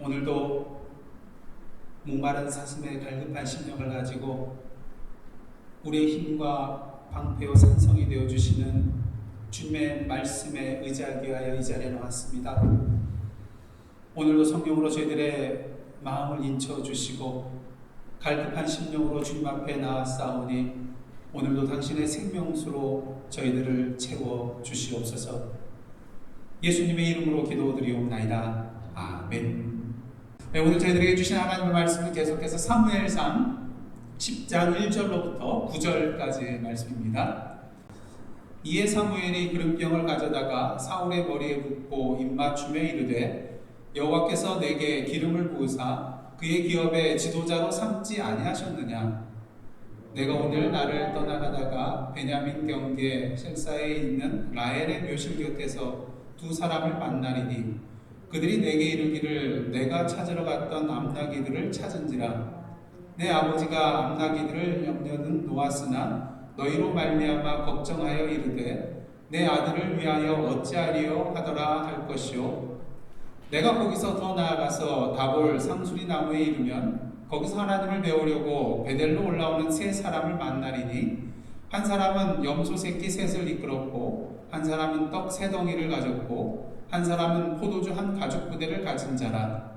오늘도 목마른 사슴의 갈급한 심령을 가지고 우리의 힘과 방패요 산성이 되어주시는 주님의 말씀에 의지하기 위하여 이 자리에 나왔습니다. 오늘도 성령으로 저희들의 마음을 인쳐주시고 갈급한 심령으로 주님 앞에 나아싸우니 오늘도 당신의 생명수로 저희들을 채워주시옵소서. 예수님의 이름으로 기도드리옵나이다. 아멘. 네, 오늘 저희들에게 주신 하나님의 말씀은 계속해서 사무엘상 10장 1절로부터 9절까지의 말씀입니다. 이에 사무엘이 기름병을 가져다가 사울의 머리에 붓고 입맞춤에 이르되 여호와께서 내게 기름을 부으사 그의 기업의 지도자로 삼지 아니하셨느냐? 내가 오늘 나를 떠나가다가 베냐민 경계 셀사에 있는 라헬의 묘실 곁에서 두 사람을 만나리니 그들이 내게 이르기를 내가 찾으러 갔던 암나기들을 찾은지라. 내 아버지가 암나기들을 염려는 놓았으나 너희로 말미암아 걱정하여 이르되 내 아들을 위하여 어찌하리요 하더라 할 것이요. 내가 거기서 더 나아가서 다볼 상수리 나무에 이르면 거기서 하나님을 배우려고 베델로 올라오는 세 사람을 만나리니 한 사람은 염소 새끼 셋을 이끌었고 한 사람은 떡 세 덩이를 가졌고 한 사람은 포도주 한 가죽 부대를 가진 자라.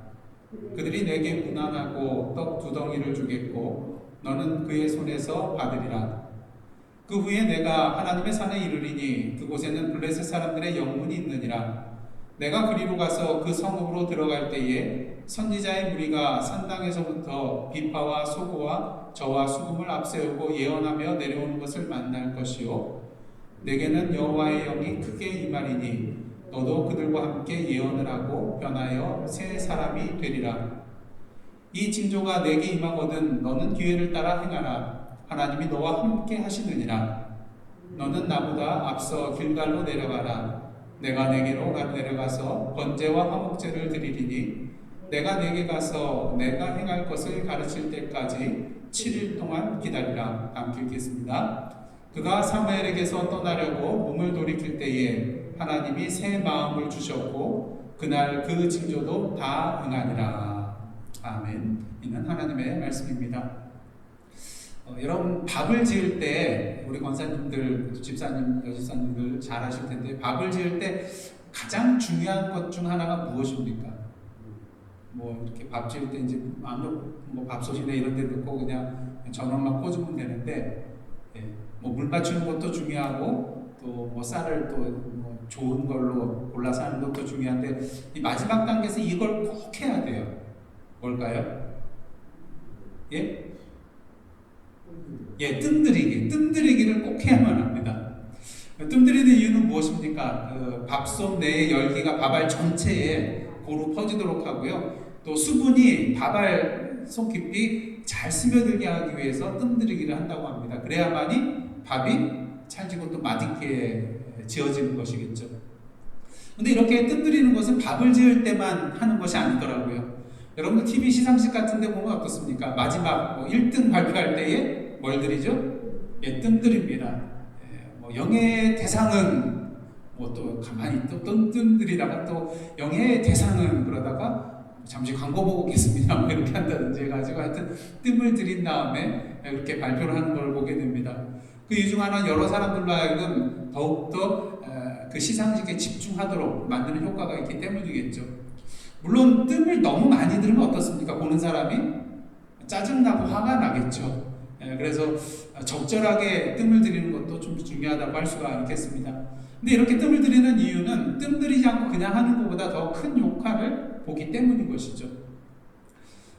그들이 내게 무난하고 떡 두 덩이를 주겠고 너는 그의 손에서 받으리라. 그 후에 내가 하나님의 산에 이르리니 그곳에는 블레셋 사람들의 영문이 있느니라. 내가 그리로 가서 그 성읍으로 들어갈 때에 선지자의 무리가 산당에서부터 비파와 소고와 저와 수금을 앞세우고 예언하며 내려오는 것을 만날 것이요. 내게는 여호와의 영이 크게 임하리니 너도 그들과 함께 예언을 하고 변하여 새 사람이 되리라. 이 징조가 내게 임하거든 너는 기회를 따라 행하라. 하나님이 너와 함께 하시느니라. 너는 나보다 앞서 길갈로 내려가라. 내가 내게로 내려가서 번제와 화목제를 드리리니 내가 내게 가서 내가 행할 것을 가르칠 때까지 7일 동안 기다리라. 함께 읽겠습니다. 그가 사무엘에게서 떠나려고 몸을 돌이킬 때에 하나님이 새 마음을 주셨고 그날 그 징조도 다 응하니라. 아멘. 이는 하나님의 말씀입니다. 여러분 밥을 지을 때 우리 권사님들, 집사님, 여집사님들 잘 아실 텐데 밥을 지을 때 가장 중요한 것 중 하나가 무엇입니까? 뭐 이렇게 밥 지을 때 이제 뭐 밥솥이나 이런 데 넣고 그냥 전원만 꽂으면 되는데 뭐 물 맞추는 것도 중요하고 또 뭐 쌀을 또 뭐 좋은 걸로 골라서 하는 것도 중요한데 이 마지막 단계에서 이걸 꼭 해야 돼요. 뭘까요? 뜸들이기를 꼭 해야만 합니다. 뜸들이는 이유는 무엇입니까? 그 밥솥 내의 열기가 밥알 전체에 고루 퍼지도록 하고요. 또 수분이 밥알 속 깊이 잘 스며들게 하기 위해서 뜸들이기를 한다고 합니다. 그래야만이 밥이 찰지고 또 맛있게 지어지는 것이겠죠. 근데 이렇게 뜸들이는 것은 밥을 지을 때만 하는 것이 아니더라고요. 여러분들 TV 시상식 같은 데 보면 어떻습니까? 마지막 1등 발표할 때에 뭘 드리죠? 뜸들입니다. 뭐 영예의 대상은 뭐 또 가만히 또 뜸들이다가 또 영예의 대상은 그러다가 잠시 광고 보고 오겠습니다. 뭐 이렇게 한다든지 해가지고 하여튼 뜸을 들인 다음에 이렇게 발표를 하는 걸 보게 됩니다. 그 이유 중 하나는 여러 사람들로 하여금 더욱더 그 시상식에 집중하도록 만드는 효과가 있기 때문이겠죠. 물론 뜸을 너무 많이 들으면 어떻습니까? 보는 사람이 짜증나고 화가 나겠죠. 그래서 적절하게 뜸을 들이는 것도 좀 중요하다고 할 수가 있겠습니다. 근데 이렇게 뜸을 들이는 이유는 뜸 들이지 않고 그냥 하는 것보다 더 큰 효과를 보기 때문인 것이죠.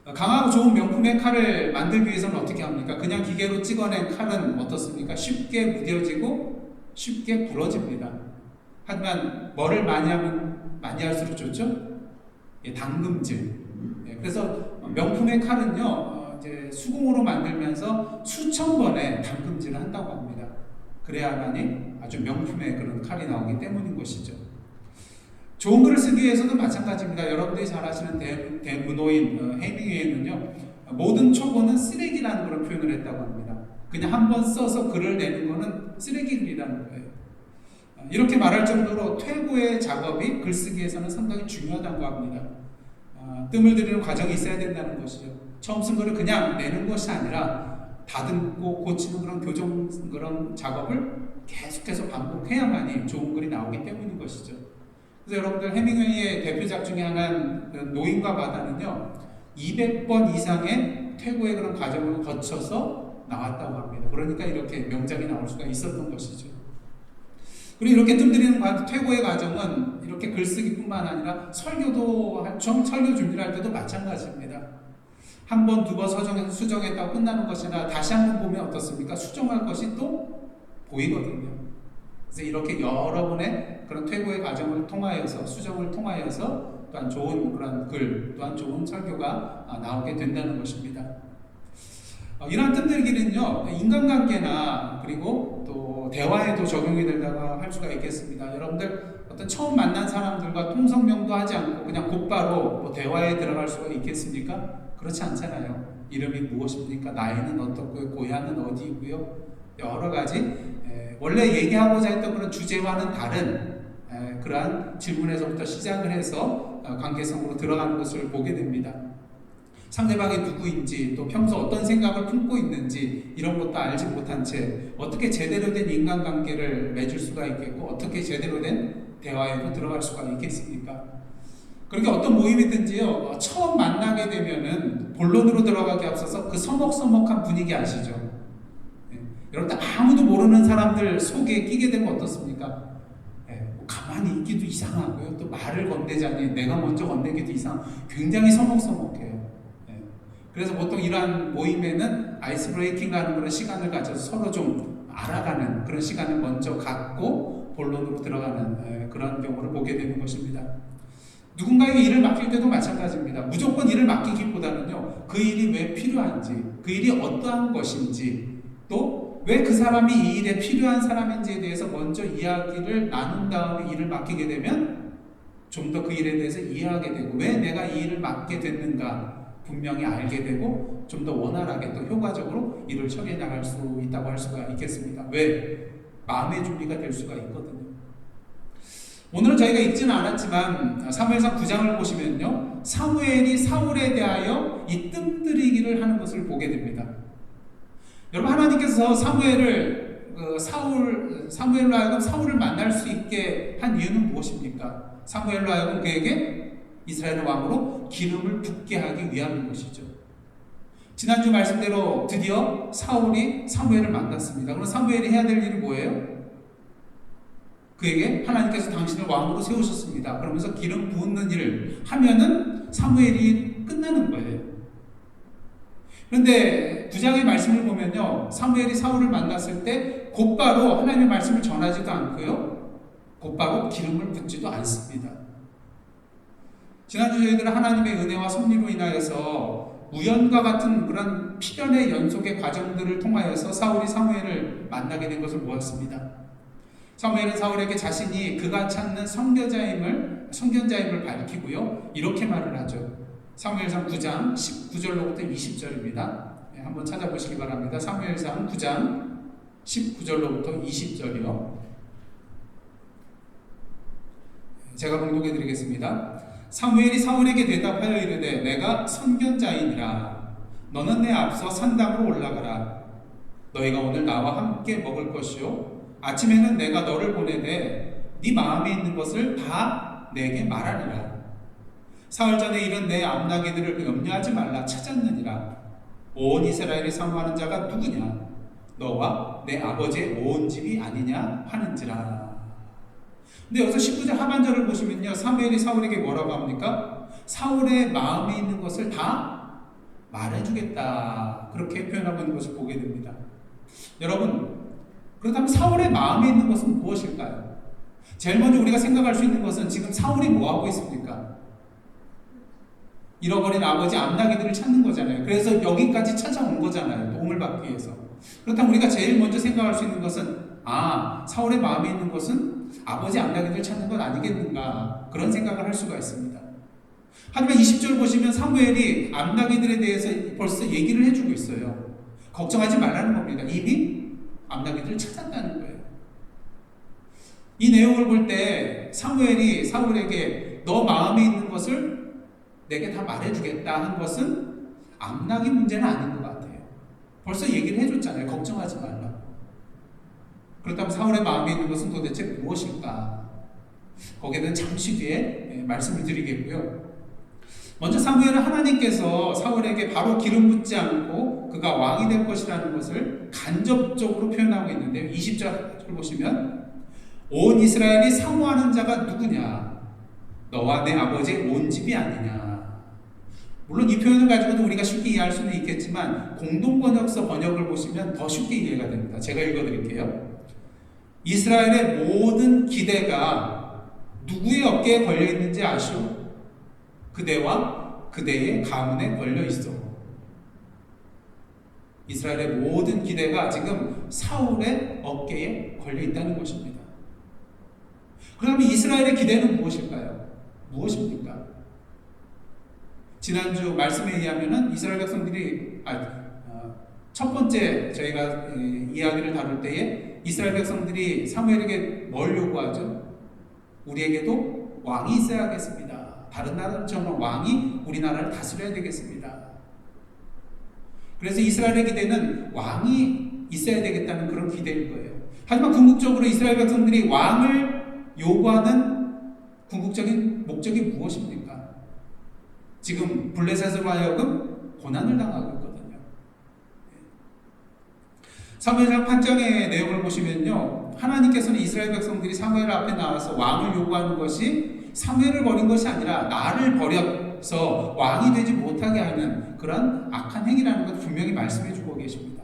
강하고 좋은 명품의 칼을 만들기 위해서는 어떻게 합니까? 그냥 기계로 찍어낸 칼은 어떻습니까? 쉽게 무뎌지고 쉽게 부러집니다. 하지만 뭐를 많이 하면 많이 할수록 좋죠? 당금질. 그래서 명품의 칼은요, 이제 수공으로 만들면서 수천 번의 당금질을 한다고 합니다. 그래야만이 아주 명품의 그런 칼이 나오기 때문인 것이죠. 좋은 글을 쓰기 위해서도 마찬가지입니다. 여러분들이 잘 아시는 대문호인 헤밍웨이는요, 모든 초보는 쓰레기라는 그런 표현을 했다고 합니다. 그냥 한번 써서 글을 내는 거는 쓰레기라는 거예요. 이렇게 말할 정도로 퇴고의 작업이 글쓰기에서는 상당히 중요하다고 합니다. 뜸을 들이는 과정이 있어야 된다는 것이죠. 처음 쓴 거를 그냥 내는 것이 아니라 다듬고 고치는 그런 교정 그런 작업을 계속해서 반복해야만이 좋은 글이 나오기 때문인 것이죠. 그래서 여러분들 해밍웨이의 대표작 중에 하나는 노인과 바다는요 200번 이상의 퇴고의 그런 과정을 거쳐서 나왔다고 합니다. 그러니까 이렇게 명작이 나올 수가 있었던 것이죠. 그리고 이렇게 뜸들이는 퇴고의 과정은 이렇게 글쓰기뿐만 아니라 설교 준비를 할 때도 마찬가지입니다. 한 번, 두 번 수정했다고 끝나는 것이나 다시 한 번 보면 어떻습니까? 수정할 것이 또 보이거든요. 그래서 이렇게 여러 번의 그런 퇴고의 과정을 통하여서 수정을 통하여서 또한 좋은 그런 글, 또한 좋은 설교가 나오게 된다는 것입니다. 이러한 뜸들이기는요 인간관계나 그리고 또 대화에도 적용이 된다고 할 수가 있겠습니다. 여러분들 어떤 처음 만난 사람들과 통성명도 하지 않고 그냥 곧바로 뭐 대화에 들어갈 수가 있겠습니까? 그렇지 않잖아요. 이름이 무엇입니까? 나이는 어떻고요? 고향은 어디이고요? 여러 가지 원래 얘기하고자 했던 그런 주제와는 다른 그러한 질문에서부터 시작을 해서 관계성으로 들어가는 것을 보게 됩니다. 상대방이 누구인지 또 평소 어떤 생각을 품고 있는지 이런 것도 알지 못한 채 어떻게 제대로 된 인간관계를 맺을 수가 있겠고 어떻게 제대로 된 대화에도 들어갈 수가 있겠습니까? 그렇게 어떤 모임이든지요 처음 만나게 되면은 본론으로 들어가기 앞서서 그 서먹서먹한 분위기 아시죠? 여러분들 아무도 모르는 사람들 속에 끼게 되면 어떻습니까? 가만히 있기도 이상하고요 또 말을 건네자니 내가 먼저 건네기도 이상 굉장히 서먹서먹해요. 그래서 보통 이러한 모임에는 아이스 브레이킹하는 그런 시간을 가져서 서로 좀 알아가는 그런 시간을 먼저 갖고 본론으로 들어가는 그런 경우를 보게 되는 것입니다. 누군가에게 일을 맡길 때도 마찬가지입니다. 무조건 일을 맡기기보다는요 그 일이 왜 필요한지 그 일이 어떠한 것인지 또 왜 그 사람이 이 일에 필요한 사람인지에 대해서 먼저 이야기를 나눈 다음에 일을 맡기게 되면 좀 더 그 일에 대해서 이해하게 되고 왜 내가 이 일을 맡게 됐는가 분명히 알게 되고 좀 더 원활하게 또 효과적으로 일을 처리해 나갈 수 있다고 할 수가 있겠습니다. 왜? 마음의 준비가 될 수가 있거든요. 오늘은 저희가 읽지는 않았지만 사무엘상 9장을 보시면요 사무엘이 사울에 대하여 이 뜸들이기를 하는 것을 보게 됩니다. 여러분 하나님께서 사무엘로 하여금 사울을 만날 수 있게 한 이유는 무엇입니까? 사무엘로 하여금 그에게 이스라엘 왕으로 기름을 붓게 하기 위함인 것이죠. 지난주 말씀대로 드디어 사울이 사무엘을 만났습니다. 그럼 사무엘이 해야 될 일이 뭐예요? 그에게 하나님께서 당신을 왕으로 세우셨습니다. 그러면서 기름 붓는 일을 하면은 사무엘이 끝나는 거예요. 그런데 9장의 말씀을 보면요 사무엘이 사울을 만났을 때 곧바로 하나님의 말씀을 전하지도 않고요 곧바로 기름을 붓지도 않습니다. 지난주 저희들은 하나님의 은혜와 섭리로 인하여서 우연과 같은 그런 필연의 연속의 과정들을 통하여서 사울이 사무엘을 만나게 된 것을 보았습니다. 사무엘은 사울에게 자신이 그가 찾는 선견자임을 밝히고요 이렇게 말을 하죠. 사무엘상 9장 19절로부터 20절입니다. 한번 찾아보시기 바랍니다. 사무엘상 9장 19절로부터 20절이요. 제가 봉독해 드리겠습니다. 사무엘이 사울에게 대답하여 이르되 내가 선견자이니라. 너는 내 앞서 산당으로 올라가라. 너희가 오늘 나와 함께 먹을 것이요 아침에는 내가 너를 보내되 네 마음에 있는 것을 다 내게 말하리라. 사흘 전에 이른 내 암나기들을 염려하지 말라 찾았느니라. 온 이스라엘이 사모하는 자가 누구냐? 너와 내 아버지의 온 집이 아니냐 하는지라. 근데 여기서 19절 하반절을 보시면요 사무엘이 사울에게 뭐라고 합니까? 사울의 마음에 있는 것을 다 말해주겠다 그렇게 표현하고 있는 것을 보게 됩니다. 여러분 그렇다면 사울의 마음에 있는 것은 무엇일까요? 제일 먼저 우리가 생각할 수 있는 것은 지금 사울이 뭐하고 있습니까? 잃어버린 아버지 암나기들을 찾는 거잖아요. 그래서 여기까지 찾아온 거잖아요. 도움을 받기 위해서. 그렇다면 우리가 제일 먼저 생각할 수 있는 것은 사울의 마음에 있는 것은 아버지 암나기들을 찾는 건 아니겠는가 그런 생각을 할 수가 있습니다. 하지만 20절 보시면 사무엘이 암나기들에 대해서 벌써 얘기를 해주고 있어요. 걱정하지 말라는 겁니다. 이미 암나기들을 찾았다는 거예요. 이 내용을 볼 때 사무엘이 사울에게 너 마음에 있는 것을 내게 다 말해주겠다 한 것은 암낙의 문제는 아닌 것 같아요. 벌써 얘기를 해줬잖아요. 걱정하지 말라고. 그렇다면 사울의 마음에 있는 것은 도대체 무엇일까? 거기에 대한 잠시 뒤에 말씀을 드리겠고요. 먼저 사무엘은 하나님께서 사울에게 바로 기름 붓지 않고 그가 왕이 될 것이라는 것을 간접적으로 표현하고 있는데요. 20절을 보시면 온 이스라엘이 사모하는 자가 누구냐? 너와 내 아버지의 온 집이 아니냐? 물론 이 표현을 가지고도 우리가 쉽게 이해할 수는 있겠지만 공동번역서 번역을 보시면 더 쉽게 이해가 됩니다. 제가 읽어드릴게요. 이스라엘의 모든 기대가 누구의 어깨에 걸려 있는지 아시오? 그대와 그대의 가문에 걸려 있어. 이스라엘의 모든 기대가 지금 사울의 어깨에 걸려 있다는 것입니다. 그러면 이스라엘의 기대는 무엇일까요? 무엇입니까? 지난주 말씀에 의하면은 이스라엘 백성들이 첫 번째 저희가 이야기를 다룰 때에 이스라엘 백성들이 사무엘에게 뭘 요구하죠? 우리에게도 왕이 있어야겠습니다. 다른 나라처럼 왕이 우리나라를 다스려야 되겠습니다. 그래서 이스라엘의 기대는 왕이 있어야 되겠다는 그런 기대일 거예요. 하지만 궁극적으로 이스라엘 백성들이 왕을 요구하는 궁극적인 목적이 무엇입니까? 지금 블레셋으로 하여금 고난을 당하고 있거든요. 사무엘상 8장의 내용을 보시면요, 하나님께서는 이스라엘 백성들이 사무엘 앞에 나와서 왕을 요구하는 것이 사무엘을 버린 것이 아니라 나를 버려서 왕이 되지 못하게 하는 그런 악한 행위라는 것을 분명히 말씀해 주고 계십니다.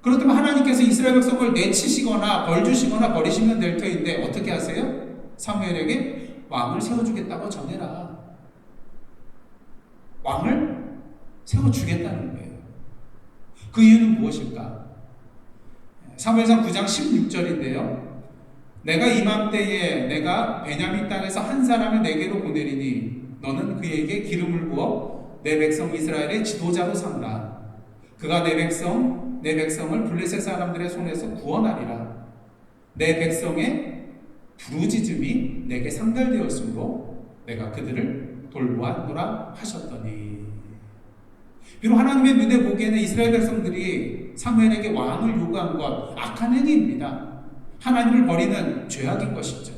그렇다면 하나님께서 이스라엘 백성을 내치시거나 벌주시거나 버리시면 될 터인데 어떻게 하세요? 사무엘에게 왕을 세워주겠다고 전해라. 왕을 세워주겠다는 거예요. 그 이유는 무엇일까? 사무엘상 9장 16절인데요. 내가 이맘때에 내가 베냐민 땅에서 한 사람을 내게로 보내리니 너는 그에게 기름을 부어 내 백성 이스라엘의 지도자로 삼으라. 그가 내 백성을 블레셋 사람들의 손에서 구원하리라. 내 백성의 부르짖음이 내게 상달되었으므로 내가 그들을 돌보았노라 하셨더니. 비록 하나님의 눈에 보기에는 이스라엘 백성들이 사무엘에게 왕을 요구한 것 악한 행위입니다. 하나님을 버리는 죄악인 것이죠.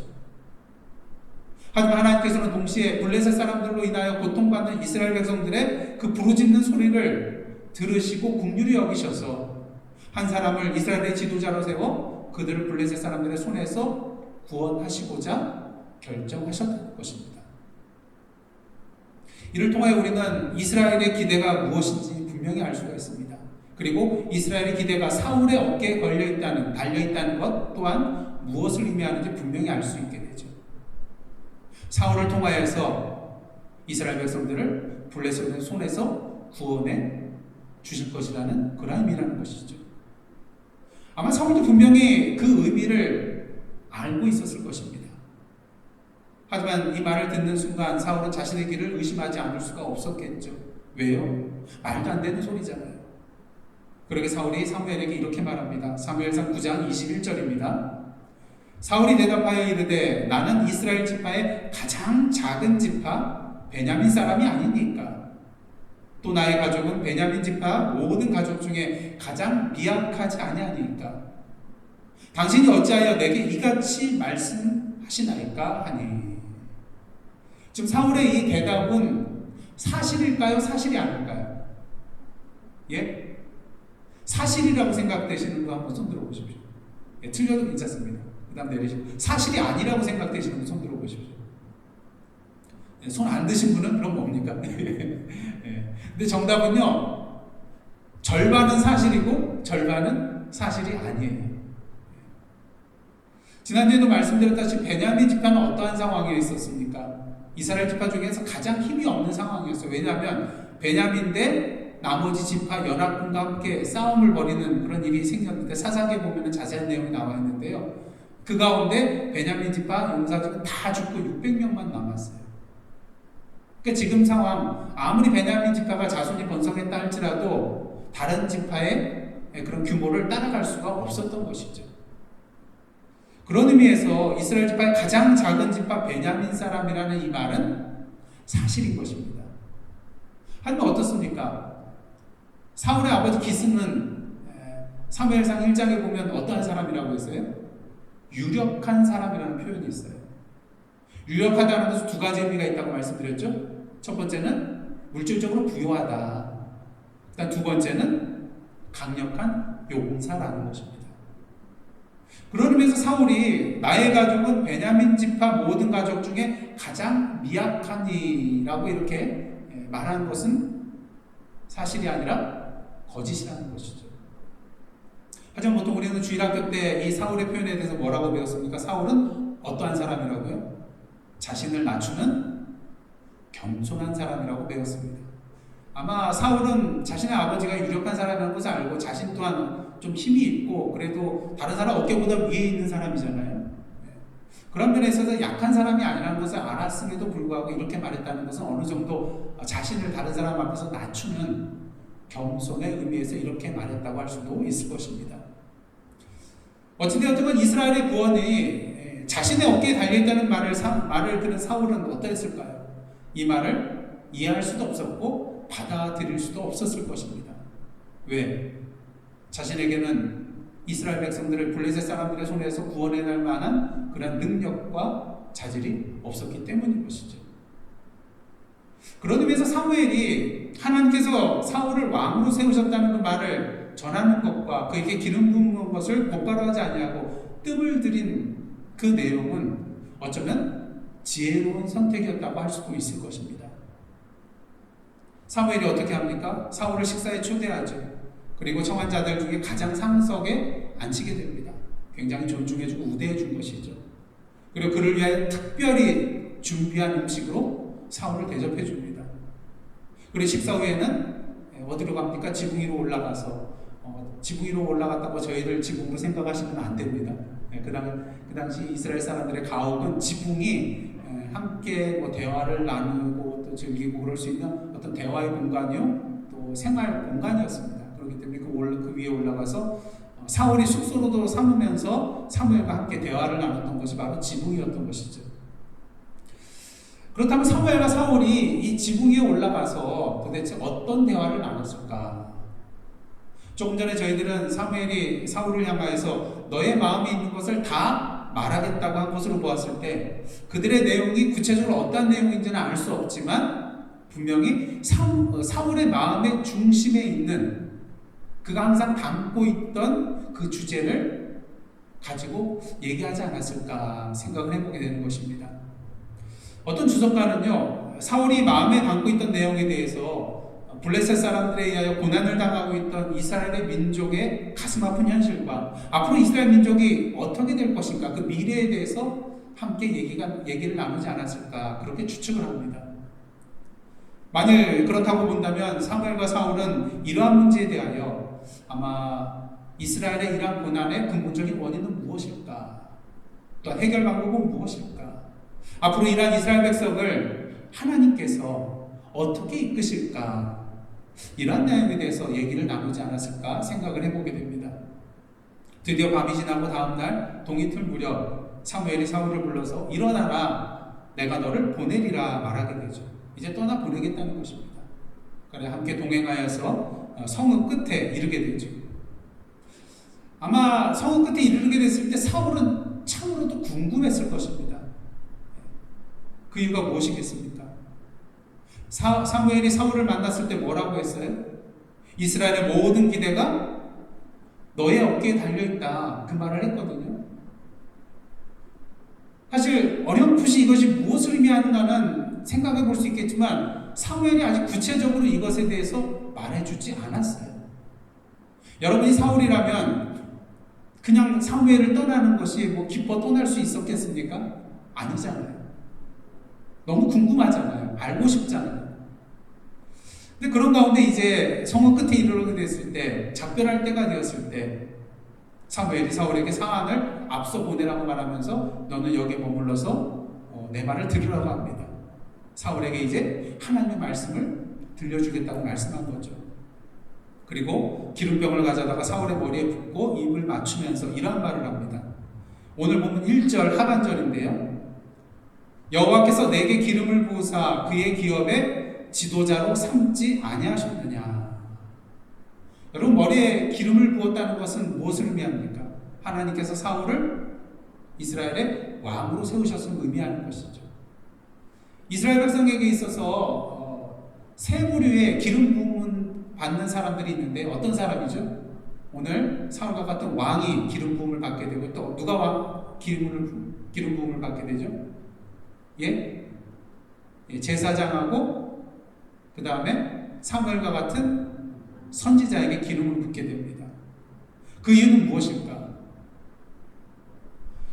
하지만 하나님께서는 동시에 블레셋 사람들로 인하여 고통받는 이스라엘 백성들의 그 부르짖는 소리를 들으시고 긍휼히 여기셔서 한 사람을 이스라엘의 지도자로 세워 그들을 블레셋 사람들의 손에서 구원하시고자 결정하셨다는 것입니다. 이를 통하여 우리는 이스라엘의 기대가 무엇인지 분명히 알 수가 있습니다. 그리고 이스라엘의 기대가 사울의 어깨에 달려있다는 것 또한 무엇을 의미하는지 분명히 알 수 있게 되죠. 사울을 통하여서 이스라엘 백성들을 블레셋의 손에서 구원해 주실 것이라는 그런 의미라는 것이죠. 아마 사울도 분명히 그 의미를 알고 있었을 것입니다. 하지만 이 말을 듣는 순간 사울은 자신의 길을 의심하지 않을 수가 없었겠죠. 왜요? 말도 안 되는 소리잖아요. 그러게 사울이 사무엘에게 이렇게 말합니다. 사무엘상 9장 21절입니다. 사울이 대답하여 이르되 나는 이스라엘 지파의 가장 작은 지파 베냐민 사람이 아니니까. 또 나의 가족은 베냐민 지파 모든 가족 중에 가장 미약하지 아니하니까. 당신이 어찌하여 내게 이같이 말씀하시나이까 하니. 지금 사울의 이 대답은 사실일까요? 사실이 아닐까요? 예? 사실이라고 생각되시는 분 한번 손 들어보십시오. 예, 틀려도 괜찮습니다. 그 다음 내리시고. 사실이 아니라고 생각되시는 분 손 들어보십시오. 예, 손 안 드신 분은 그럼 뭡니까? 예. 근데 정답은요, 절반은 사실이고 절반은 사실이 아니에요. 지난주에도 말씀드렸다시피 베냐민 지파는 어떠한 상황에 있었습니까? 이스라엘 지파 중에서 가장 힘이 없는 상황이었어요. 왜냐하면 베냐민 대 나머지 지파 연합군과 함께 싸움을 벌이는 그런 일이 생겼는데 사사기에 보면 자세한 내용이 나와 있는데요. 그 가운데 베냐민 지파 용사들은 다 죽고 600명만 남았어요. 그러니까 지금 상황, 아무리 베냐민 지파가 자손이 번성했다 할지라도 다른 지파의 그런 규모를 따라갈 수가 없었던 것이죠. 그런 의미에서 이스라엘 지파의 가장 작은 지파 베냐민 사람이라는 이 말은 사실인 것입니다. 하지만 어떻습니까? 사울의 아버지 기스는 사무엘상 1장에 보면 어떠한 사람이라고 했어요? 유력한 사람이라는 표현이 있어요. 유력하다는 것은 두 가지 의미가 있다고 말씀드렸죠. 첫 번째는 물질적으로 부유하다. 그다음 두 번째는 강력한 용사라는 것입니다. 그런 의미에서 사울이 나의 가족은 베냐민 지파 모든 가족 중에 가장 미약하니라고 이렇게 말한 것은 사실이 아니라 거짓이라는 것이죠. 하지만 보통 우리는 주일학교 때 이 사울의 표현에 대해서 뭐라고 배웠습니까? 사울은 어떠한 사람이라고요? 자신을 낮추는 겸손한 사람이라고 배웠습니다. 아마 사울은 자신의 아버지가 유력한 사람이라는 것을 알고 자신 또한 좀 힘이 있고 그래도 다른 사람 어깨보다 위에 있는 사람이잖아요. 그런 면에 있어서 약한 사람이 아니라는 것을 알았음에도 불구하고 이렇게 말했다는 것은 어느 정도 자신을 다른 사람 앞에서 낮추는 겸손의 의미에서 이렇게 말했다고 할 수도 있을 것입니다. 어찌되었든 이스라엘의 구원이 자신의 어깨에 달려있다는 말을 들은 사울은 어떠했을까요? 이 말을 이해할 수도 없었고 받아들일 수도 없었을 것입니다. 왜? 자신에게는 이스라엘 백성들을 블레셋 사람들의 손에서 구원해낼 만한 그런 능력과 자질이 없었기 때문인 것이죠. 그런 의미에서 사무엘이 하나님께서 사울을 왕으로 세우셨다는 그 말을 전하는 것과 그에게 기름 부은 것을 곧바로 하지 아니하고 뜸을 들인 그 내용은 어쩌면 지혜로운 선택이었다고 할 수도 있을 것입니다. 사무엘이 어떻게 합니까? 사울을 식사에 초대하죠. 그리고 청한 자들 중에 가장 상석에 앉히게 됩니다. 굉장히 존중해주고 우대해준 것이죠. 그리고 그를 위하여 특별히 준비한 음식으로 사울을 대접해줍니다. 그리고 식사 후에는 어디로 갑니까? 지붕 위로 올라가서 지붕 위로 올라갔다고 저희를 지붕으로 생각하시면 안 됩니다. 그 당시 이스라엘 사람들의 가옥은 지붕이 함께 대화를 나누고 또 즐기고 그럴 수 있는 어떤 대화의 공간이요, 또 생활 공간이었습니다. 그렇기 때문에 그 위에 올라가서 사울이 숙소로도 삼으면서 사무엘과 함께 대화를 나눴던 것이 바로 지붕이었던 것이죠. 그렇다면 사무엘과 사울이 이 지붕 위에 올라가서 도대체 어떤 대화를 나눴을까? 조금 전에 저희들은 사무엘이 사울을 향하여서 너의 마음에 있는 것을 다 말하겠다고 한 것으로 보았을 때 그들의 내용이 구체적으로 어떤 내용인지는 알 수 없지만 분명히 사울의 마음의 중심에 있는 그가 항상 담고 있던 그 주제를 가지고 얘기하지 않았을까 생각을 해보게 되는 것입니다. 어떤 주석가는요, 사울이 마음에 담고 있던 내용에 대해서 블레셋 사람들에 의하여 고난을 당하고 있던 이스라엘의 민족의 가슴 아픈 현실과 앞으로 이스라엘 민족이 어떻게 될 것인가 그 미래에 대해서 함께 얘기를 나누지 않았을까 그렇게 추측을 합니다. 만일 그렇다고 본다면 사무엘과 사울은 이러한 문제에 대하여 아마 이스라엘의 이러한 고난의 근본적인 원인은 무엇일까? 또 해결 방법은 무엇일까? 앞으로 이러한 이스라엘 백성을 하나님께서 어떻게 이끄실까? 이런 내용에 대해서 얘기를 나누지 않았을까 생각을 해보게 됩니다. 드디어 밤이 지나고 다음날 동이틀 무렵 사무엘이 사울을 불러서 일어나라 내가 너를 보내리라 말하게 되죠. 이제 떠나 보내겠다는 것입니다. 그래 함께 동행하여서 성읍 끝에 이르게 되죠. 아마 성읍 끝에 이르게 됐을 때 사울은 참으로도 궁금했을 것입니다. 그 이유가 무엇이겠습니까? 사무엘이 사울을 만났을 때 뭐라고 했어요? 이스라엘의 모든 기대가 너의 어깨에 달려있다 그 말을 했거든요. 사실 어렴풋이 이것이 무엇을 의미하는가는 생각해 볼 수 있겠지만 사무엘이 아직 구체적으로 이것에 대해서 말해주지 않았어요. 여러분이 사울이라면 그냥 사무엘을 떠나는 것이 기뻐 떠날 수 있었겠습니까? 아니잖아요. 너무 궁금하잖아요. 알고 싶잖아요. 근데 그런 가운데 이제 성읍 끝에 이르게 됐을 때, 작별할 때가 되었을 때, 사무엘이 사울에게 상황을 앞서 보내라고 말하면서 너는 여기에 머물러서 내 말을 들으라고 합니다. 사울에게 이제 하나님의 말씀을 들려주겠다고 말씀한 거죠. 그리고 기름병을 가져다가 사울의 머리에 붓고 입을 맞추면서 이러한 말을 합니다. 오늘 보면 1절 하반절인데요. 여호와께서 내게 기름을 부으사 그의 기업의 지도자로 삼지 아니하셨느냐. 여러분, 머리에 기름을 부었다는 것은 무엇을 의미합니까? 하나님께서 사울을 이스라엘의 왕으로 세우셨음을 의미하는 것이죠. 이스라엘 백성에게 있어서 세 부류의 기름 부음을 받는 사람들이 있는데 어떤 사람이죠? 오늘 사울과 같은 왕이 기름 부음을 받게 되고, 또 누가 기름 부음을 받게 되죠? 예? 제사장하고 그 다음에 사무엘과 같은 선지자에게 기름을 붓게 됩니다. 그 이유는 무엇일까?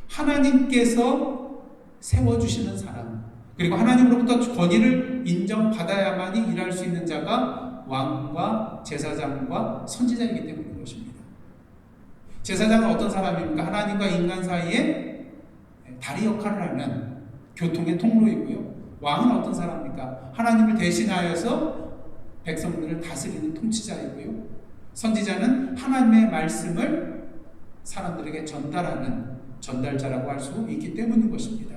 하나님께서 세워주시는 사람, 그리고 하나님으로부터 권위를 인정받아야만이 일할 수 있는 자가 왕과 제사장과 선지자이기 때문인 것입니다. 제사장은 어떤 사람입니까? 하나님과 인간 사이에 다리 역할을 하는 교통의 통로이고요. 왕은 어떤 사람입니까? 하나님을 대신하여서 백성들을 다스리는 통치자이고요. 선지자는 하나님의 말씀을 사람들에게 전달하는 전달자라고 할 수 있기 때문인 것입니다.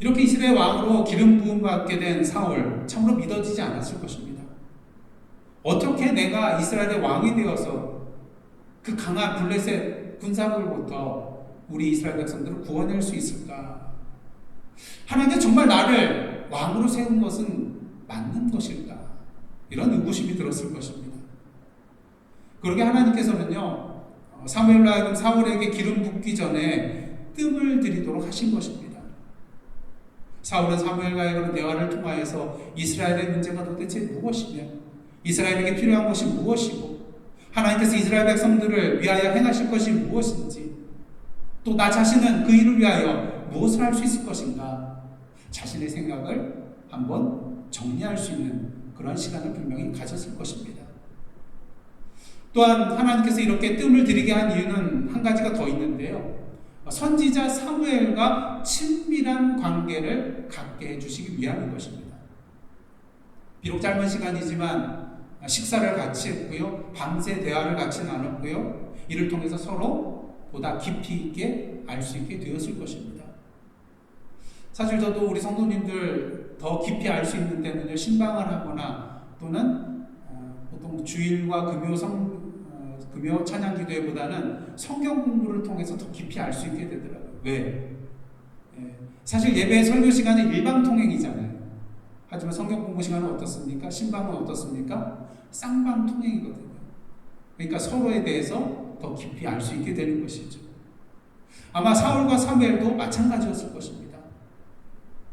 이렇게 이스라엘 왕으로 기름 부음 받게 된 사울, 참으로 믿어지지 않았을 것입니다. 어떻게 내가 이스라엘의 왕이 되어서 그 강한 블레셋 군사들로부터 우리 이스라엘 백성들을 구원할 수 있을까? 하나님께서 정말 나를 왕으로 세운 것은 맞는 것일까? 이런 의구심이 들었을 것입니다. 그러게 하나님께서는요, 사무엘로 하여금 사울에게 기름 붓기 전에 뜸을 들이도록 하신 것입니다. 사울은 사무엘과 하여금 대화를 통하여서 이스라엘의 문제가 도대체 무엇이며, 이스라엘에게 필요한 것이 무엇이고, 하나님께서 이스라엘 백성들을 위하여 행하실 것이 무엇인지, 또 나 자신은 그 일을 위하여 무엇을 할 수 있을 것인가, 자신의 생각을 한번 정리할 수 있는 그런 시간을 분명히 가졌을 것입니다. 또한 하나님께서 이렇게 뜸을 들이게 한 이유는 한 가지가 더 있는데요. 선지자 사무엘과 친밀한 관계를 갖게 해주시기 위함인 것입니다. 비록 짧은 시간이지만 식사를 같이 했고요. 밤새 대화를 같이 나눴고요. 이를 통해서 서로 보다 깊이 있게 알 수 있게 되었을 것입니다. 사실 저도 우리 성도님들 더 깊이 알 수 있는 때는요, 신방을 하거나 또는 보통 주일과 금요 찬양 기도회보다는 성경 공부를 통해서 더 깊이 알 수 있게 되더라고요. 왜? 사실 예배 설교 시간은 일방통행이잖아요. 하지만 성경 공부 시간은 어떻습니까? 신방은 어떻습니까? 쌍방통행이거든요. 그러니까 서로에 대해서 더 깊이 알 수 있게 되는 것이죠. 아마 사울과 사무엘도 마찬가지였을 것입니다.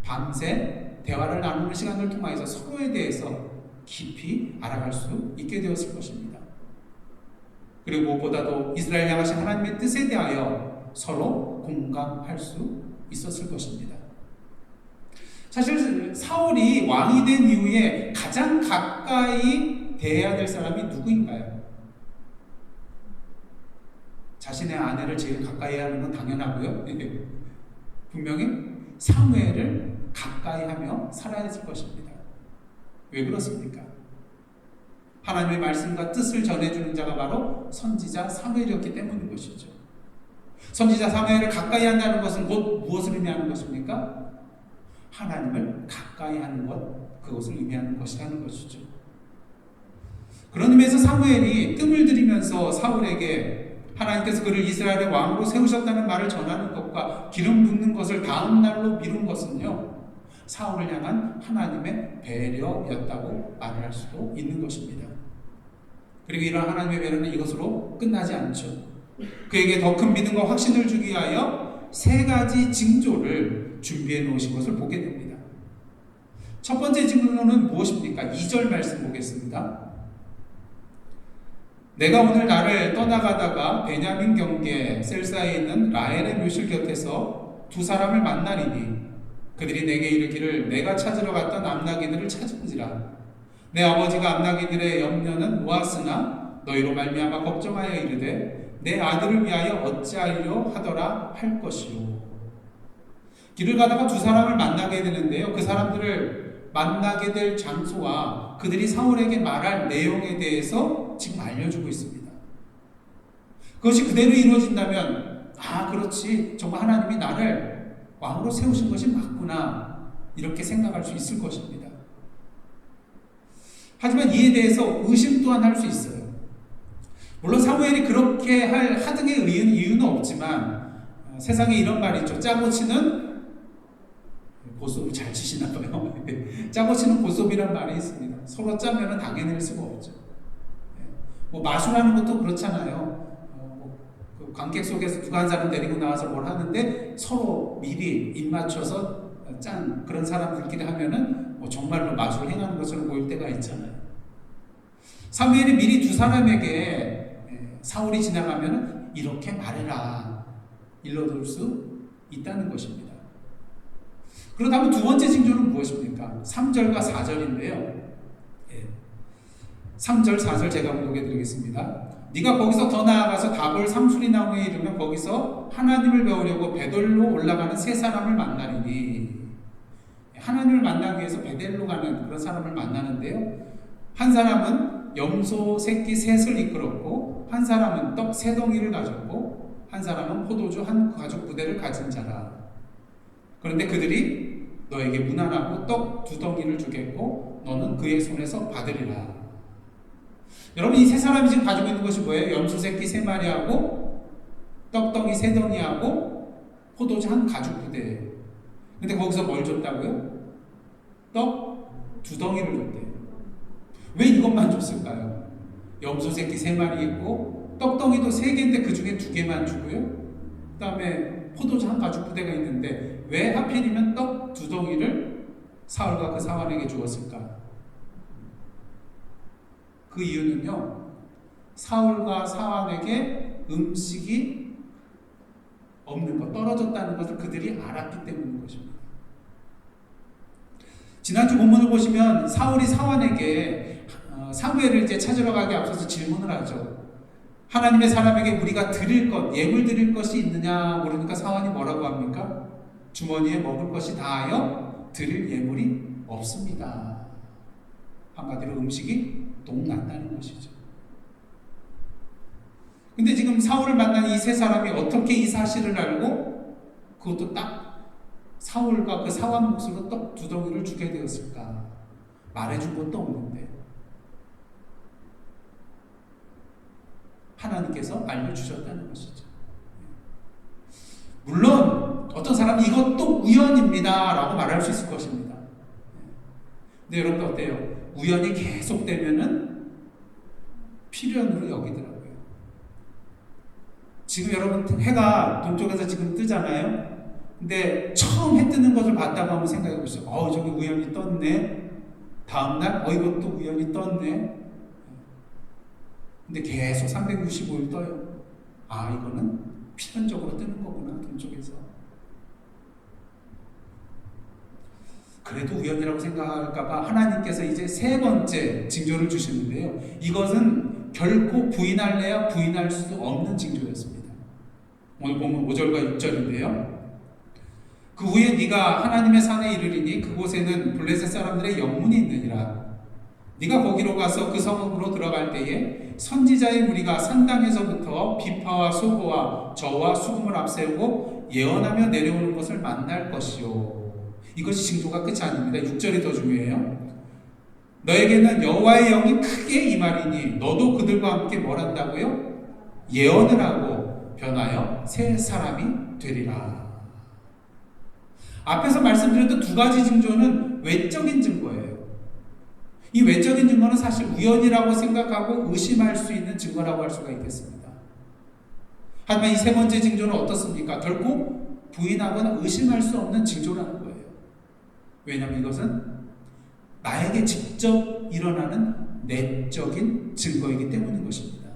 밤새 대화를 나누는 시간을 통해서 서로에 대해서 깊이 알아갈 수 있게 되었을 것입니다. 그리고 무엇보다도 이스라엘 향하신 하나님의 뜻에 대하여 서로 공감할 수 있었을 것입니다. 사실 사울이 왕이 된 이후에 가장 가까이 대해야 될 사람이 누구인가요? 자신의 아내를 제일 가까이 하는 건 당연하고요. 분명히 사무엘을 가까이 하며 살아야 할 것입니다. 왜 그렇습니까? 하나님의 말씀과 뜻을 전해주는 자가 바로 선지자 사무엘이었기 때문인 것이죠. 선지자 사무엘을 가까이 한다는 것은 곧 무엇을 의미하는 것입니까? 하나님을 가까이 하는 것, 그것을 의미하는 것이라는 것이죠. 그런 의미에서 사무엘이 뜸을 들이면서 사울에게 하나님께서 그를 이스라엘의 왕으로 세우셨다는 말을 전하는 것과 기름 붓는 것을 다음 날로 미룬 것은요, 사울을 향한 하나님의 배려였다고 말을 할 수도 있는 것입니다. 그리고 이런 하나님의 배려는 이것으로 끝나지 않죠. 그에게 더 큰 믿음과 확신을 주기 위하여 세 가지 징조를 준비해 놓으신 것을 보게 됩니다. 첫 번째 징조는 무엇입니까? 2절 말씀 보겠습니다. 내가 오늘 나를 떠나가다가 베냐민 경계 셀사에 있는 라헬의 묘실 곁에서 두 사람을 만나리니 그들이 내게 이르기를 내가 찾으러 갔던 암나기들을 찾은지라. 내 아버지가 암나기들의 염려는 모았으나 너희로 말미암아 걱정하여 이르되 내 아들을 위하여 어찌하려 하더라 할 것이요. 길을 가다가 두 사람을 만나게 되는데요, 그 사람들을 만나게 될 장소와 그들이 사울에게 말할 내용에 대해서 지금 알려주고 있습니다. 그것이 그대로 이루어진다면, 아 그렇지, 정말 하나님이 나를 왕으로 세우신 것이 맞구나 이렇게 생각할 수 있을 것입니다. 하지만 이에 대해서 의심 또한 할 수 있어요. 물론 사무엘이 그렇게 할 하등의 이유는 없지만 세상에 이런 말이 있죠. 짜고 치는 고소를 잘 치시나 봐요. 짜고 치는 고소비란 말이 있습니다. 서로 짜면은 당해낼 수가 없죠. 뭐 마술하는 것도 그렇잖아요. 그 관객 속에서 누가 한 사람 데리고 나와서 뭘 하는데 서로 미리 입 맞춰서 짠 그런 사람들끼리 하면은 뭐 정말로 마술을 행하는 것처럼 보일 때가 있잖아요. 사무엘이 미리 두 사람에게 사울이 지나가면 이렇게 말해라 일러둘 수 있다는 것입니다. 그렇다면 두 번째 징조는 무엇입니까? 3절과 4절인데요. 3절, 4절 제가 공독해 드리겠습니다. 네가 거기서 더 나아가서 다볼 삼수리 나무에 이르면 거기서 하나님을 배우려고 베델로 올라가는 세 사람을 만나리니 하나님을 만나기 위해서 베델로 가는 그런 사람을 만나는데요. 한 사람은 염소 새끼 셋을 이끌었고 한 사람은 떡 세 덩이를 가졌고 한 사람은 포도주 한 가죽 부대를 가진 자라. 그런데 그들이 너에게 문안하고 떡 두 덩이를 주겠고 너는 그의 손에서 받으리라. 여러분 이 세 사람이 지금 가지고 있는 것이 뭐예요? 염소 새끼 세 마리하고 떡덩이 세 덩이하고 포도주 한 가죽 부대예요. 근데 거기서 뭘 줬다고요? 떡 두 덩이를 줬대요. 왜 이것만 줬을까요? 염소 새끼 세 마리 있고 떡덩이도 세 개인데 그 중에 두 개만 주고요. 그 다음에 포도주 한 가죽 부대가 있는데 왜 하필이면 떡 두 덩이를 사울과 그 사환에게 주었을까? 그 이유는요, 사울과 사환에게 음식이 없는 것, 떨어졌다는 것을 그들이 알았기 때문인 것입니다. 지난주 본문을 보시면 사울이 사환에게 사무엘을 이제 찾으러 가기 앞서서 질문을 하죠. 하나님의 사람에게 우리가 드릴 것, 예물 드릴 것이 있느냐 모르니까 사환이 뭐라고 합니까? 주머니에 먹을 것이 다하여 드릴 예물이 없습니다. 한마디로 음식이 동났다는 것이죠. 근데 지금 사울을 만난 이 세 사람이 어떻게 이 사실을 알고 그것도 딱 사울과 그 사환 몫으로 떡 두 덩이를 주게 되었을까? 말해준 것도 없는데 하나님께서 알려주셨다는 것이죠. 물론 어떤 사람은 이것도 우연입니다 라고 말할 수 있을 것입니다. 근데 여러분 어때요? 우연이 계속되면은 필연으로 여기더라고요. 지금 여러분 해가 동쪽에서 지금 뜨잖아요. 근데 처음 해 뜨는 것을 봤다고 한번 생각해 보세요. 저기 우연히 떴네. 다음날 이것도 우연히 떴네. 근데 계속 365일 떠요. 이거는 필연적으로 뜨는 거구나 동쪽에서. 그래도 우연이라고 생각할까봐 하나님께서 이제 세 번째 징조를 주시는데요. 이것은 결코 부인할래야 부인할 수 없는 징조였습니다. 오늘 보면 5절과 6절인데요. 그 후에 네가 하나님의 산에 이르리니 그곳에는 블레셋 사람들의 영문이 있느니라. 네가 거기로 가서 그 성읍으로 들어갈 때에 선지자의 무리가 산당에서부터 비파와 소고와 저와 수금을 앞세우고 예언하며 내려오는 것을 만날 것이요. 이것이 징조가 끝이 아닙니다. 6절이 더 중요해요. 너에게는 여호와의 영이 크게 임하리니 너도 그들과 함께 뭘 한다고요? 예언을 하고 변하여 새 사람이 되리라. 앞에서 말씀드렸던 두 가지 징조는 외적인 증거예요. 이 외적인 증거는 사실 우연이라고 생각하고 의심할 수 있는 증거라고 할 수가 있겠습니다. 하지만 이 세 번째 징조는 어떻습니까? 결코 부인하거나 의심할 수 없는 징조라는 거예요. 왜냐하면 이것은 나에게 직접 일어나는 내적인 증거이기 때문인 것입니다.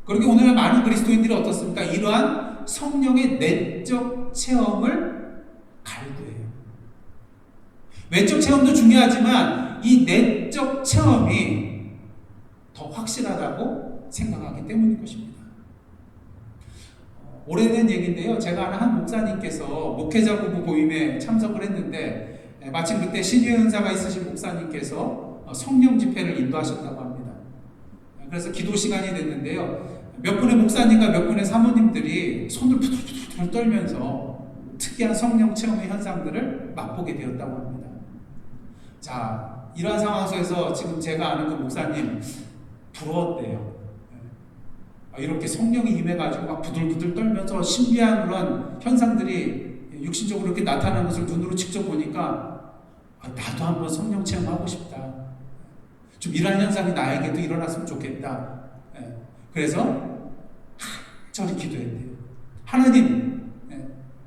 그렇게 오늘날 많은 그리스도인들이 어떻습니까? 이러한 성령의 내적 체험을 갈구해요. 외적 체험도 중요하지만 이 내적 체험이 더 확실하다고 생각하기 때문인 것입니다. 오래된 얘기인데요. 제가 아는 한 목사님께서 목회자 부부 모임에 참석을 했는데 마침 그때 신유의 은사가 있으신 목사님께서 성령 집회를 인도하셨다고 합니다. 그래서 기도 시간이 됐는데요. 몇 분의 목사님과 몇 분의 사모님들이 손을 푸들푸들 부들부들 떨면서 특이한 성령 체험의 현상들을 맛보게 되었다고 합니다. 자, 이러한 상황 속에서 지금 제가 아는 그 목사님 부러웠대요. 이렇게 성령이 임해가지고 막 부들부들 떨면서 신비한 그런 현상들이 육신적으로 이렇게 나타나는 것을 눈으로 직접 보니까 나도 한번 성령 체험하고 싶다. 좀 이런 현상이 나에게도 일어났으면 좋겠다. 그래서 저리 기도했대요. 하나님,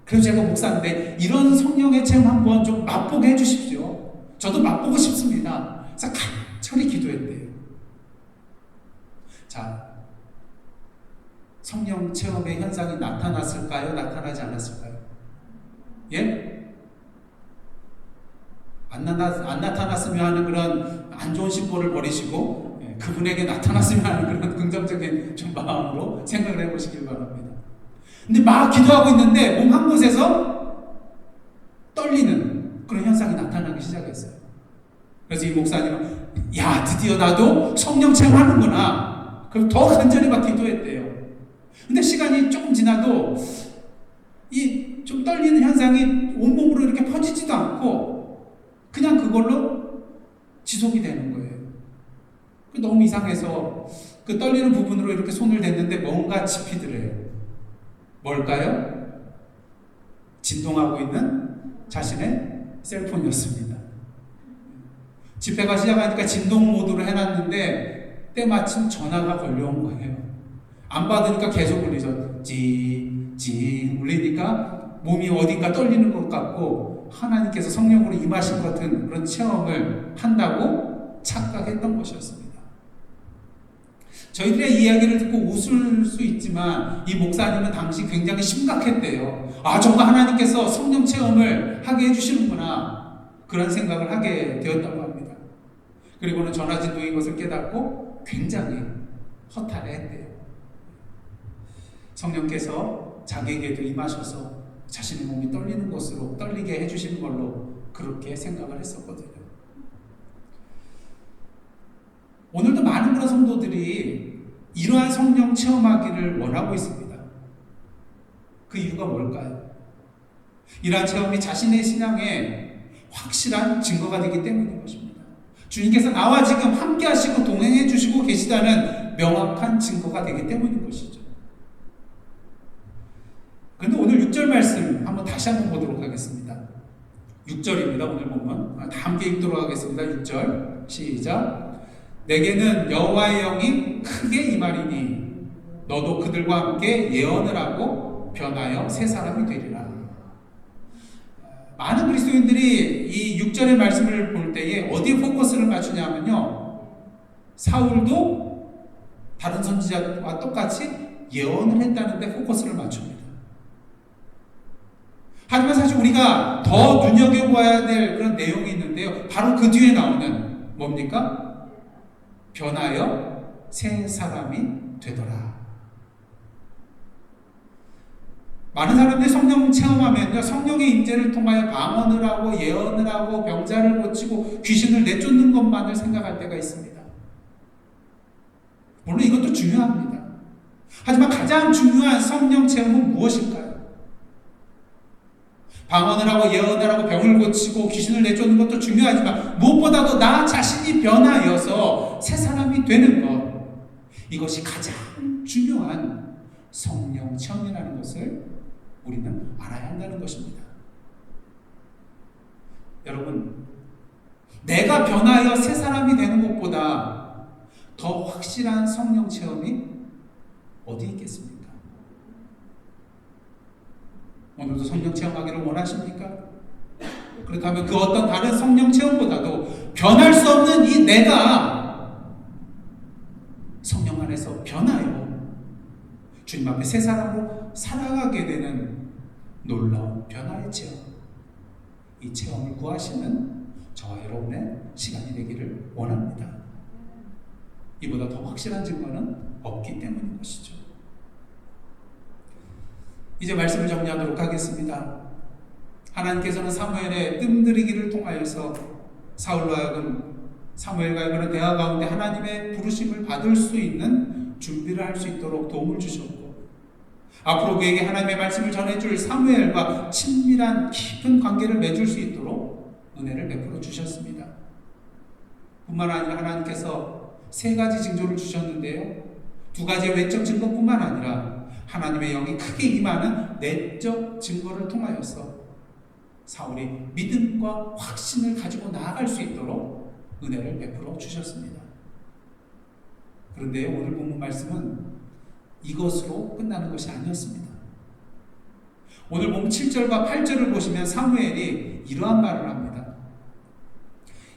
그래서 제가 목사인데 이런 성령의 체험 한번 좀 맛보게 해주십시오. 저도 맛보고 싶습니다. 그래서 간절히 기도했대요. 자, 성령 체험의 현상이 나타났을까요? 나타나지 않았을까요? 예? 안 나타났으면 하는 그런 안 좋은 심보를 버리시고 그분에게 나타났으면 하는 그런 긍정적인 좀 마음으로 생각을 해보시길 바랍니다. 근데 막 기도하고 있는데 몸 한 곳에서 떨리는 그런 현상이 나타나기 시작했어요. 그래서 이 목사님은 야, 드디어 나도 성령 체험하는구나. 그럼 더 간절히 막 기도했대요. 근데 시간이 조금 지나도 이 좀 떨리는 현상이 온몸으로 이렇게 퍼지지도 않고 그냥 그걸로 지속이 되는 거예요. 너무 이상해서 그 떨리는 부분으로 이렇게 손을 댔는데 뭔가 짚히더래요. 뭘까요? 진동하고 있는 자신의 셀폰이었습니다. 집회가 시작하니까 진동 모드로 해놨는데 때마침 전화가 걸려온 거예요. 안 받으니까 계속 울리죠. 찌 울리니까 몸이 어딘가 떨리는 것 같고 하나님께서 성령으로 임하신 것 같은 그런 체험을 한다고 착각했던 것이었습니다. 저희들의 이야기를 듣고 웃을 수 있지만 이 목사님은 당시 굉장히 심각했대요. 정말 하나님께서 성령 체험을 하게 해주시는구나, 그런 생각을 하게 되었다고 합니다. 그리고는 전화진동인 것을 깨닫고 굉장히 허탈해했대요. 성령께서 자기에게도 임하셔서 자신의 몸이 떨리는 것으로 떨리게 해주시는 걸로 그렇게 생각을 했었거든요. 오늘도 많은 그런 성도들이 이러한 성령 체험하기를 원하고 있습니다. 그 이유가 뭘까요? 이러한 체험이 자신의 신앙에 확실한 증거가 되기 때문인 것입니다. 주님께서 나와 지금 함께 하시고 동행해 주시고 계시다는 명확한 증거가 되기 때문인 것이죠. 그런데 오늘 6절 말씀 다시 한번 보도록 하겠습니다. 6절입니다. 오늘 보면 다 함께 읽도록 하겠습니다. 6절 시작. 내게는 여호와의 영이 크게 임하리니 너도 그들과 함께 예언을 하고 변하여 새 사람이 되리라. 많은 그리스도인들이 이 6절의 말씀을 볼 때에 어디에 포커스를 맞추냐면요, 사울도 다른 선지자와 똑같이 예언을 했다는 데 포커스를 맞춥니다. 하지만 사실 우리가 더 눈여겨봐야 될 그런 내용이 있는데요, 바로 그 뒤에 나오는 뭡니까? 변하여 새 사람이 되더라. 많은 사람들이 성령 체험하면요, 성령의 임재를 통하여 방언을 하고 예언을 하고 병자를 고치고 귀신을 내쫓는 것만을 생각할 때가 있습니다. 물론 이것도 중요합니다. 하지만 가장 중요한 성령 체험은 무엇일까요? 방언을 하고 예언을 하고 병을 고치고 귀신을 내쫓는 것도 중요하지만 무엇보다도 나 자신이 변하여서 새 사람이 되는 것, 이것이 가장 중요한 성령 체험이라는 것을 우리는 알아야 한다는 것입니다. 여러분, 내가 변하여 새 사람이 되는 것보다 더 확실한 성령 체험이 어디 있겠습니까? 오늘도 성령 체험하기를 원하십니까? 그렇다면 그 어떤 다른 성령 체험보다도 변할 수 없는 이 내가 성령 안에서 변하여 주님 앞에 새 사람으로 살아가게 되는 놀라운 변화의 체험, 이 체험을 구하시는 저와 여러분의 시간이 되기를 원합니다. 이보다 더 확실한 증거는 없기 때문인 것이죠. 이제 말씀을 정리하도록 하겠습니다. 하나님께서는 사무엘의 뜸들이기를 통하여서 사울로 하여금 사무엘과의 그런 대화 가운데 하나님의 부르심을 받을 수 있는 준비를 할 수 있도록 도움을 주셨고, 앞으로 그에게 하나님의 말씀을 전해줄 사무엘과 친밀한 깊은 관계를 맺을 수 있도록 은혜를 베풀어 주셨습니다. 뿐만 아니라 하나님께서 세 가지 징조를 주셨는데요. 두 가지의 외적 증거뿐만 아니라 하나님의 영이 크게 임하는 내적 증거를 통하여서 사울이 믿음과 확신을 가지고 나아갈 수 있도록 은혜를 베풀어 주셨습니다. 그런데 오늘 본문 말씀은 이것으로 끝나는 것이 아니었습니다. 오늘 본문 7절과 8절을 보시면 사무엘이 이러한 말을 합니다.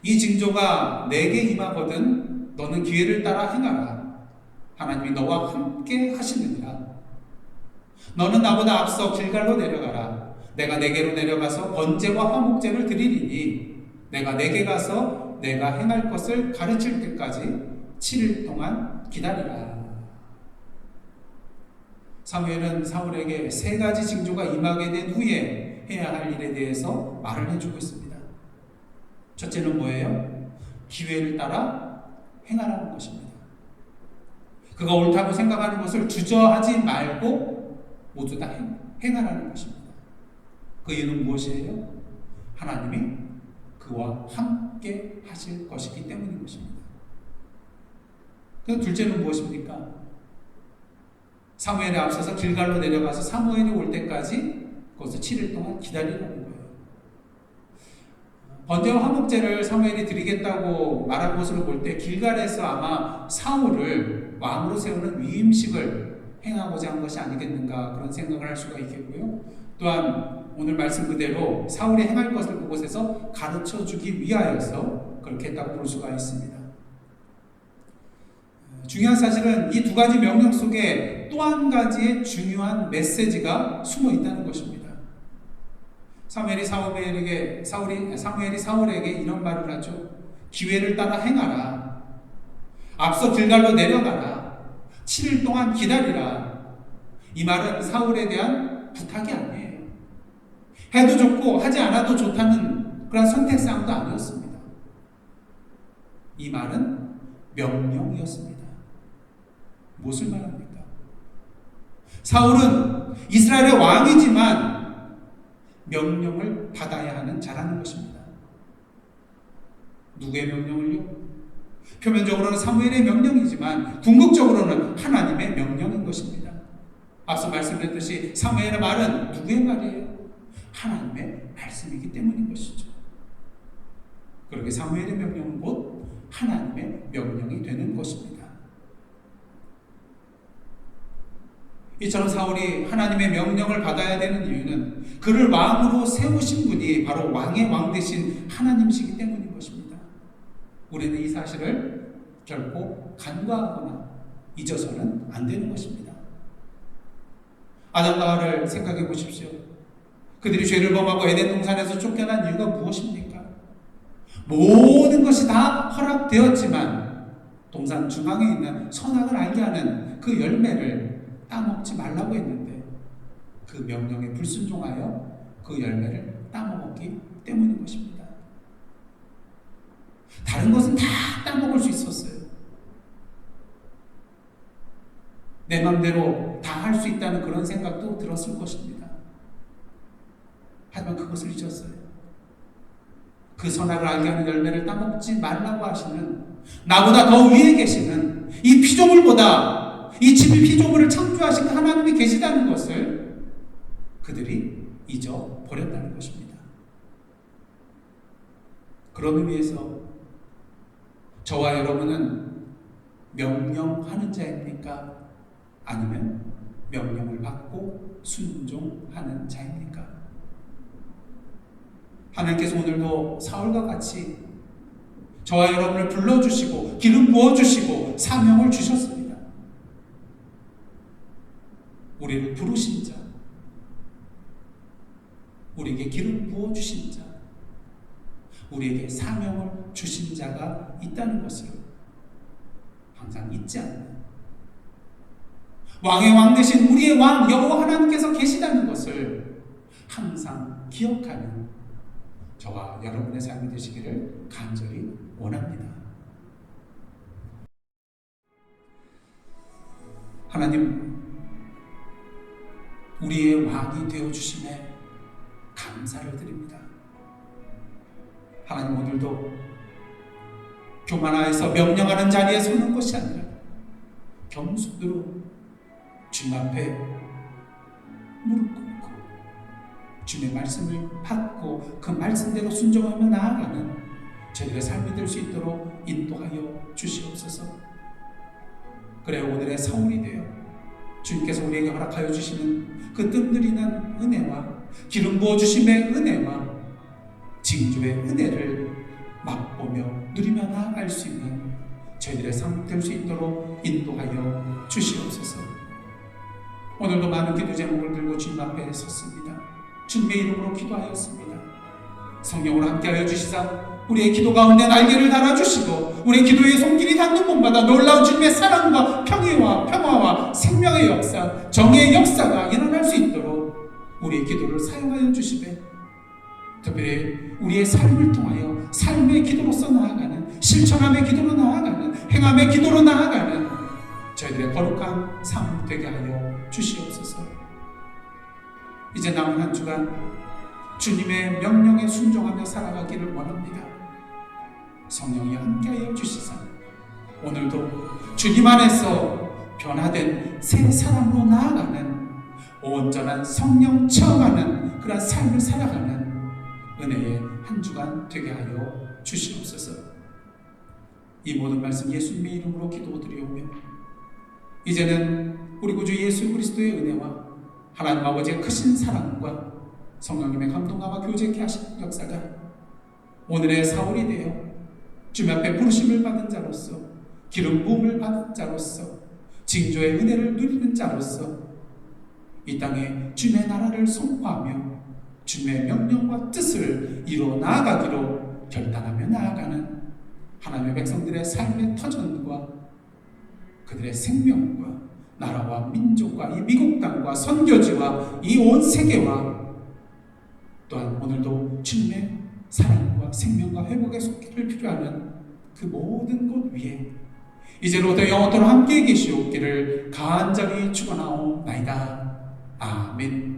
이 징조가 내게 임하거든 너는 기회를 따라 행하라. 하나님이 너와 함께 하시느니라. 너는 나보다 앞서 길갈로 내려가라. 내가 내게로 내려가서 번제와 화목제를 드리리니 내가 내게 가서 내가 행할 것을 가르칠 때까지 7일 동안 기다리라. 사무엘은 사울에게 세 가지 징조가 임하게 된 후에 해야 할 일에 대해서 말을 해주고 있습니다. 첫째는 뭐예요? 기회를 따라 행하라는 것입니다. 그가 옳다고 생각하는 것을 주저하지 말고 모두 다 행하라는 것입니다. 그 이유는 무엇이에요? 하나님이 그와 함께 하실 것이기 때문인 것입니다. 그 둘째는 무엇입니까? 사무엘에 앞서서 길갈로 내려가서 사무엘이 올 때까지 거기서 7일 동안 기다리라는 거예요. 번제와 화목제를 사무엘이 드리겠다고 말한 것으로 볼 때 길갈에서 아마 사울을 왕으로 세우는 위임식을 행하고자 한 것이 아니겠는가 그런 생각을 할 수가 있겠고요. 또한 오늘 말씀 그대로 사울이 행할 것을 그곳에서 가르쳐주기 위하여서 그렇게 했다고 볼 수가 있습니다. 중요한 사실은 이 두 가지 명령 속에 또 한 가지의 중요한 메시지가 숨어 있다는 것입니다. 사무엘이 사울에게 이런 말을 하죠. 기회를 따라 행하라. 앞서 길갈로 내려가라. 7일 동안 기다리라. 이 말은 사울에 대한 부탁이 아니에요. 해도 좋고 하지 않아도 좋다는 그런 선택사항도 아니었습니다. 이 말은 명령이었습니다. 무엇을 말합니까? 사울은 이스라엘의 왕이지만 명령을 받아야 하는 자라는 것입니다. 누구의 명령을요? 표면적으로는 사무엘의 명령이지만 궁극적으로는 하나님의 명령인 것입니다. 앞서 말씀드렸듯이 사무엘의 말은 누구의 말이에요? 하나님의 말씀이기 때문인 것이죠. 그렇게 사무엘의 명령은 곧 하나님의 명령이 되는 것입니다. 이처럼 사울이 하나님의 명령을 받아야 되는 이유는 그를 왕으로 세우신 분이 바로 왕의 왕 되신 하나님이시기 때문인 것입니다. 우리는 이 사실을 결코 간과하거나 잊어서는 안 되는 것입니다. 아담과 하와를 생각해 보십시오. 그들이 죄를 범하고 에덴 동산에서 쫓겨난 이유가 무엇입니까? 모든 것이 다 허락되었지만 동산 중앙에 있는 선악을 알게 하는 그 열매를 따먹지 말라고 했는데 그 명령에 불순종하여 그 열매를 따먹었기 때문인 것입니다. 다른 것은 다 따먹을 수 있었어요. 내 맘대로 다 할 수 있다는 그런 생각도 들었을 것입니다. 하지만 그것을 잊었어요. 그 선악을 알게 하는 열매를 따먹지 말라고 하시는 나보다 더 위에 계시는 이 피조물보다 이 집이 피조물을 창조하신 하나님이 계시다는 것을 그들이 잊어버렸다는 것입니다. 그런 의미에서 저와 여러분은 명령하는 자입니까? 아니면 명령을 받고 순종하는 자입니까? 하나님께서 오늘도 사울과 같이 저와 여러분을 불러주시고 기름 부어주시고 사명을 주셨습니다. 우리를 부르신 자, 우리에게 기름 부어주신 자, 우리에게 사명을 주신 자가 있다는 것을 항상 잊지 않는 왕의 왕 되신 우리의 왕 여호와 하나님께서 계시다는 것을 항상 기억하는 저와 여러분의 삶이 되시기를 간절히 원합니다. 하나님, 우리의 왕이 되어주심에 감사를 드립니다. 하나님, 오늘도 교만하여서 명령하는 자리에 서는 것이 아니라 겸손으로 주님 앞에 무릎 꿇고 주님의 말씀을 받고 그 말씀대로 순종하며 나아가는 저희들의 삶이 될 수 있도록 인도하여 주시옵소서. 그래 오늘의 사울이 되어 주님께서 우리에게 허락하여 주시는 그 뜸들이는 은혜와 기름 부어주심의 은혜와 징조의 은혜를 맛보며 누리며 나아갈 수 있는 저희들의 삶 될 수 있도록 인도하여 주시옵소서. 오늘도 많은 기도 제목을 들고 주님 앞에 섰습니다. 주님의 이름으로 기도하였습니다. 성령으로 함께하여 주시사 우리의 기도 가운데 날개를 달아주시고 우리의 기도의 손길이 닿는 곳마다 놀라운 주님의 사랑과 평화와 생명의 역사, 정의의 역사가 일어날 수 있도록 우리의 기도를 사용하여 주시되, 특별히 우리의 삶을 통하여 삶의 기도로서 나아가는, 실천함의 기도로 나아가는, 행함의 기도로 나아가는 저희들의 거룩한 삶 되게 하여 주시옵소서. 이제 남은 한 주간 주님의 명령에 순종하며 살아가기를 원합니다. 성령이 함께하여 주시사 오늘도 주님 안에서 변화된 새 사람으로 나아가는 온전한 성령 체험하는 그런 삶을 살아가는 은혜의 한 주간 되게 하여 주시옵소서. 이 모든 말씀 예수님의 이름으로 기도드리오며 이제는 우리 구주 예수 그리스도의 은혜와 하나님 아버지의 크신 사랑과 성령님의 감동과 교제케 하신 역사가 오늘의 사울이 되어 주님 앞에 부르심을 받은 자로서, 기름 부음을 받은 자로서, 징조의 은혜를 누리는 자로서 이 땅에 주님의 나라를 선포하며 주님의 명령과 뜻을 이루어 나아가기로 결단하며 나아가는 하나님의 백성들의 삶의 터전과 그들의 생명과 나라와 민족과 이 미국 땅과 선교지와 이 온 세계와 또한 오늘도 주님의 사랑과 생명과 회복의 손길을 필요하는 그 모든 곳 위에 이제로부터 영원토록 함께 계시옵기를 간절히 축원하옵나이다. 아멘.